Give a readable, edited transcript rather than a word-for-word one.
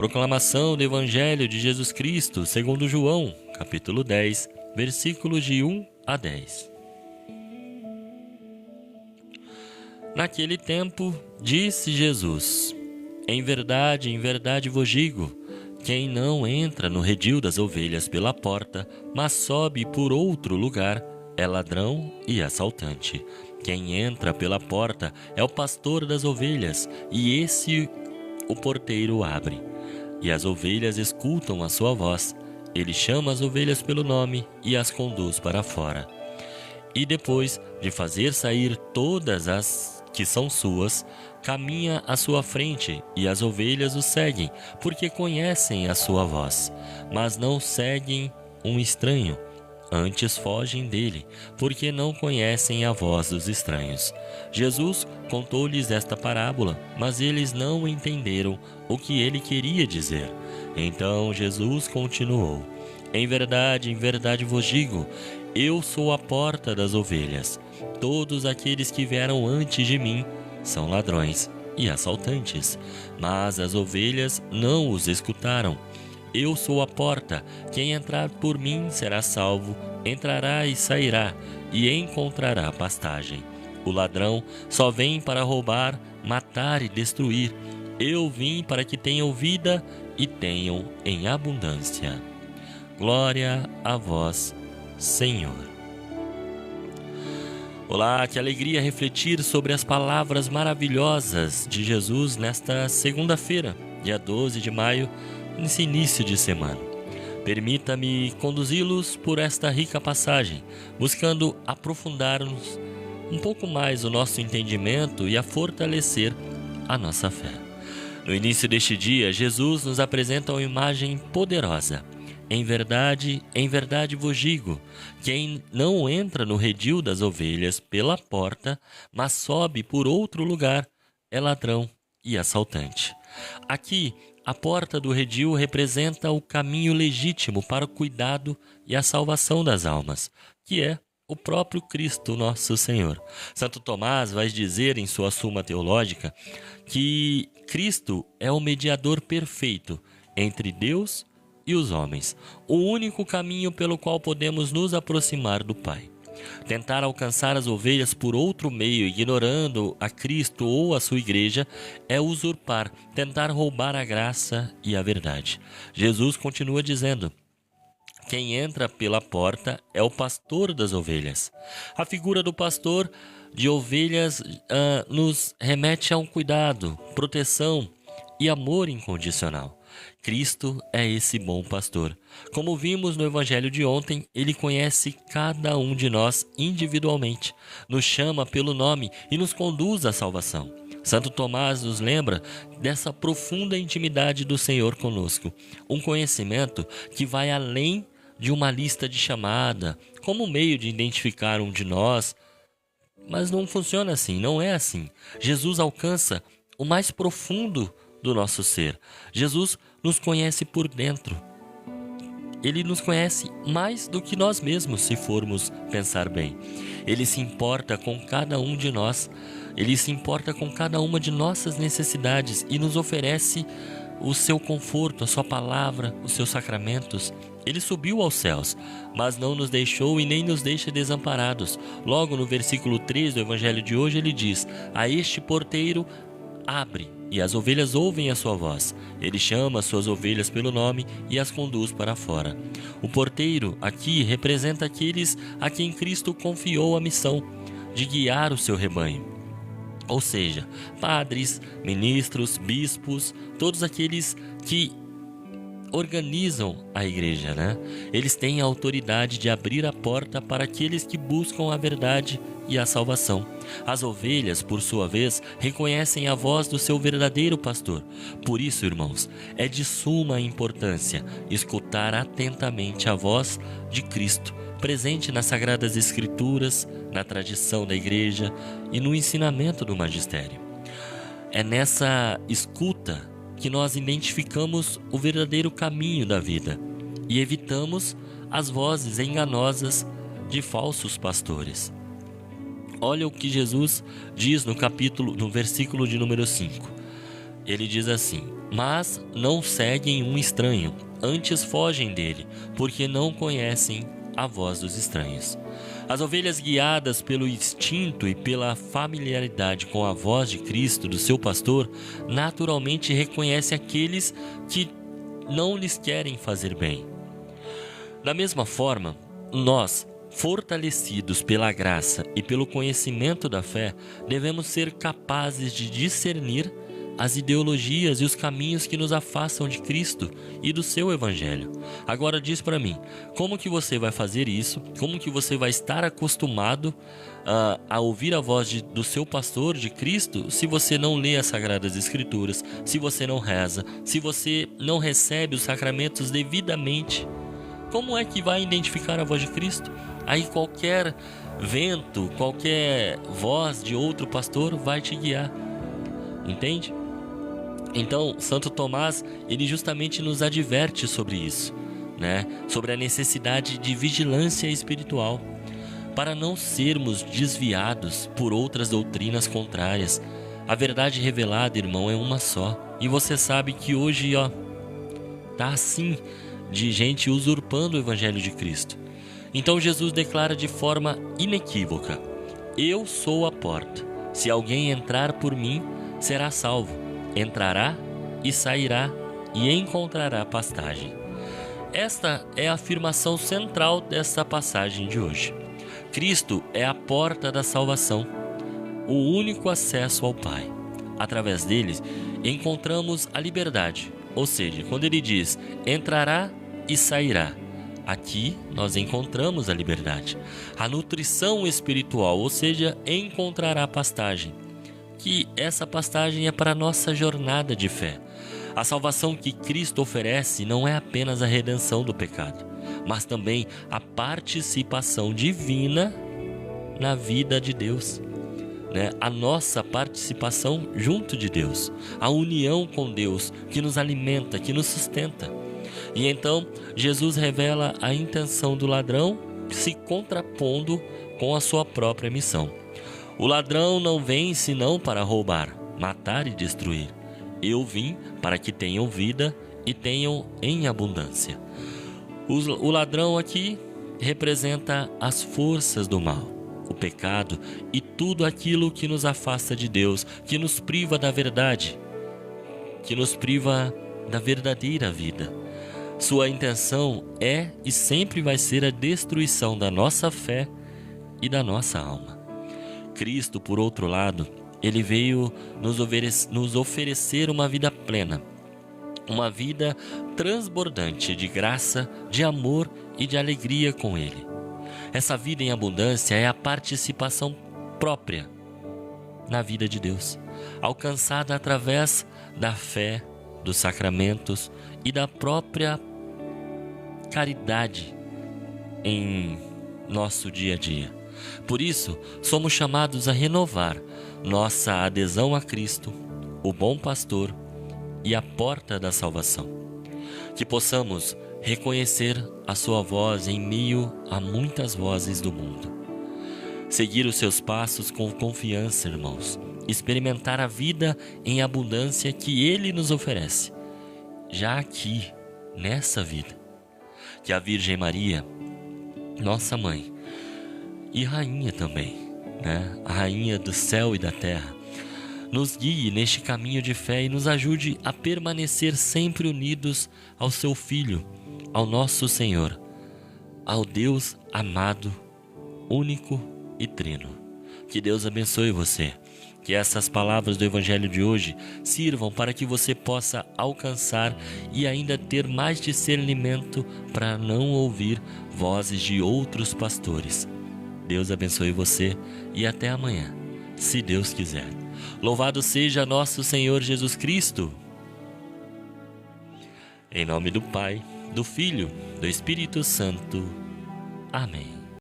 Proclamação do Evangelho de Jesus Cristo, segundo João, capítulo 10, versículos de 1 a 10. Naquele tempo, disse Jesus: em verdade vos digo, quem não entra no redil das ovelhas pela porta, mas sobe por outro lugar, é ladrão e assaltante. Quem entra pela porta é o pastor das ovelhas, e esse o porteiro abre. E as ovelhas escutam a sua voz. Ele chama as ovelhas pelo nome e as conduz para fora. E depois de fazer sair todas as que são suas, caminha à sua frente, e as ovelhas o seguem, porque conhecem a sua voz. Mas não seguem um estranho, antes fogem dele, porque não conhecem a voz dos estranhos. Jesus contou-lhes esta parábola, mas eles não entenderam o que ele queria dizer. Então Jesus continuou: em verdade vos digo, eu sou a porta das ovelhas. Todos aqueles que vieram antes de mim são ladrões e assaltantes, mas as ovelhas não os escutaram. Eu sou a porta, quem entrar por mim será salvo, entrará e sairá, e encontrará pastagem. O ladrão só vem para roubar, matar e destruir. Eu vim para que tenham vida e tenham em abundância. Glória a vós, Senhor. Olá, que alegria refletir sobre as palavras maravilhosas de Jesus nesta segunda-feira, dia 12 de maio, nesse início de semana. Permita-me conduzi-los por esta rica passagem, buscando aprofundar-nos um pouco mais o nosso entendimento e a fortalecer a nossa fé. No início deste dia, Jesus nos apresenta uma imagem poderosa. Em verdade vos digo, quem não entra no redil das ovelhas pela porta, mas sobe por outro lugar, é ladrão e assaltante. Aqui, a porta do redil representa o caminho legítimo para o cuidado e a salvação das almas, que é o próprio Cristo, nosso Senhor. Santo Tomás vai dizer em sua Suma Teológica que Cristo é o mediador perfeito entre Deus e os homens, o único caminho pelo qual podemos nos aproximar do Pai. Tentar alcançar as ovelhas por outro meio, ignorando a Cristo ou a sua igreja, é usurpar, tentar roubar a graça e a verdade. Jesus continua dizendo: quem entra pela porta é o pastor das ovelhas. A figura do pastor de ovelhas nos remete a um cuidado, proteção e amor incondicional. Cristo é esse bom pastor. Como vimos no Evangelho de ontem, ele conhece cada um de nós individualmente, nos chama pelo nome e nos conduz à salvação. Santo Tomás nos lembra dessa profunda intimidade do Senhor conosco, um conhecimento que vai além de uma lista de chamada, como meio de identificar um de nós, mas não funciona assim, não é assim. Jesus alcança o mais profundo do nosso ser. Jesus nos conhece por dentro. Ele nos conhece mais do que nós mesmos, se formos pensar bem. Ele se importa com cada um de nós. Ele se importa com cada uma de nossas necessidades e nos oferece o seu conforto, a sua palavra, os seus sacramentos. Ele subiu aos céus, mas não nos deixou e nem nos deixa desamparados. Logo no versículo 3 do Evangelho de hoje ele diz: a este porteiro abre, e as ovelhas ouvem a sua voz. Ele chama as suas ovelhas pelo nome e as conduz para fora. O porteiro aqui representa aqueles a quem Cristo confiou a missão de guiar o seu rebanho. Ou seja, padres, ministros, bispos, todos aqueles que organizam a igreja, né? Eles têm a autoridade de abrir a porta para aqueles que buscam a verdade e a salvação. As ovelhas, por sua vez, reconhecem a voz do seu verdadeiro pastor. Por isso, irmãos, é de suma importância escutar atentamente a voz de Cristo, presente nas Sagradas Escrituras, na tradição da igreja e no ensinamento do magistério. É nessa escuta que nós identificamos o verdadeiro caminho da vida e evitamos as vozes enganosas de falsos pastores. Olha o que Jesus diz no versículo de número 5. Ele diz assim: mas não seguem um estranho, antes fogem dele, porque não conhecem a voz dos estranhos. As ovelhas guiadas pelo instinto e pela familiaridade com a voz de Cristo, do seu pastor, naturalmente reconhecem aqueles que não lhes querem fazer bem. Da mesma forma, nós, fortalecidos pela graça e pelo conhecimento da fé, devemos ser capazes de discernir as ideologias e os caminhos que nos afastam de Cristo e do seu Evangelho. Agora diz para mim, como que você vai fazer isso? Como que você vai estar acostumado a ouvir a voz do seu pastor, de Cristo, se você não lê as Sagradas Escrituras, se você não reza, se você não recebe os sacramentos devidamente? Como é que vai identificar a voz de Cristo? Aí qualquer vento, qualquer voz de outro pastor vai te guiar. Entende? Então, Santo Tomás, ele justamente nos adverte sobre isso, né? Sobre a necessidade de vigilância espiritual, para não sermos desviados por outras doutrinas contrárias. A verdade revelada, irmão, é uma só. E você sabe que hoje, tá assim, de gente usurpando o Evangelho de Cristo. Então Jesus declara de forma inequívoca: eu sou a porta. Se alguém entrar por mim, será salvo. Entrará e sairá e encontrará pastagem. Esta é a afirmação central desta passagem de hoje. Cristo é a porta da salvação, o único acesso ao Pai. Através deles, encontramos a liberdade. Ou seja, quando ele diz, entrará e sairá, aqui nós encontramos a liberdade. A nutrição espiritual, ou seja, encontrará pastagem. Que essa pastagem é para a nossa jornada de fé. A salvação que Cristo oferece não é apenas a redenção do pecado, mas também a participação divina na vida de Deus, né? A nossa participação junto de Deus, a união com Deus que nos alimenta, que nos sustenta. E então Jesus revela a intenção do ladrão se contrapondo com a sua própria missão. O ladrão não vem senão para roubar, matar e destruir. Eu vim para que tenham vida e tenham em abundância. O ladrão aqui representa as forças do mal, o pecado e tudo aquilo que nos afasta de Deus, que nos priva da verdade, que nos priva da verdadeira vida. Sua intenção é e sempre vai ser a destruição da nossa fé e da nossa alma. Cristo, por outro lado, ele veio nos oferecer uma vida plena, uma vida transbordante de graça, de amor e de alegria com ele. Essa vida em abundância é a participação própria na vida de Deus, alcançada através da fé, dos sacramentos e da própria caridade em nosso dia a dia. Por isso, somos chamados a renovar nossa adesão a Cristo, o bom pastor e a porta da salvação. Que possamos reconhecer a sua voz em meio a muitas vozes do mundo. Seguir os seus passos com confiança, irmãos. Experimentar a vida em abundância que Ele nos oferece, já aqui, nessa vida. Que a Virgem Maria, nossa Mãe, e Rainha também, né? A Rainha do céu e da terra, nos guie neste caminho de fé e nos ajude a permanecer sempre unidos ao seu Filho, ao nosso Senhor, ao Deus amado, único e trino. Que Deus abençoe você. Que essas palavras do Evangelho de hoje sirvam para que você possa alcançar e ainda ter mais discernimento para não ouvir vozes de outros pastores. Deus abençoe você e até amanhã, se Deus quiser. Louvado seja nosso Senhor Jesus Cristo. Em nome do Pai, do Filho, do Espírito Santo. Amém.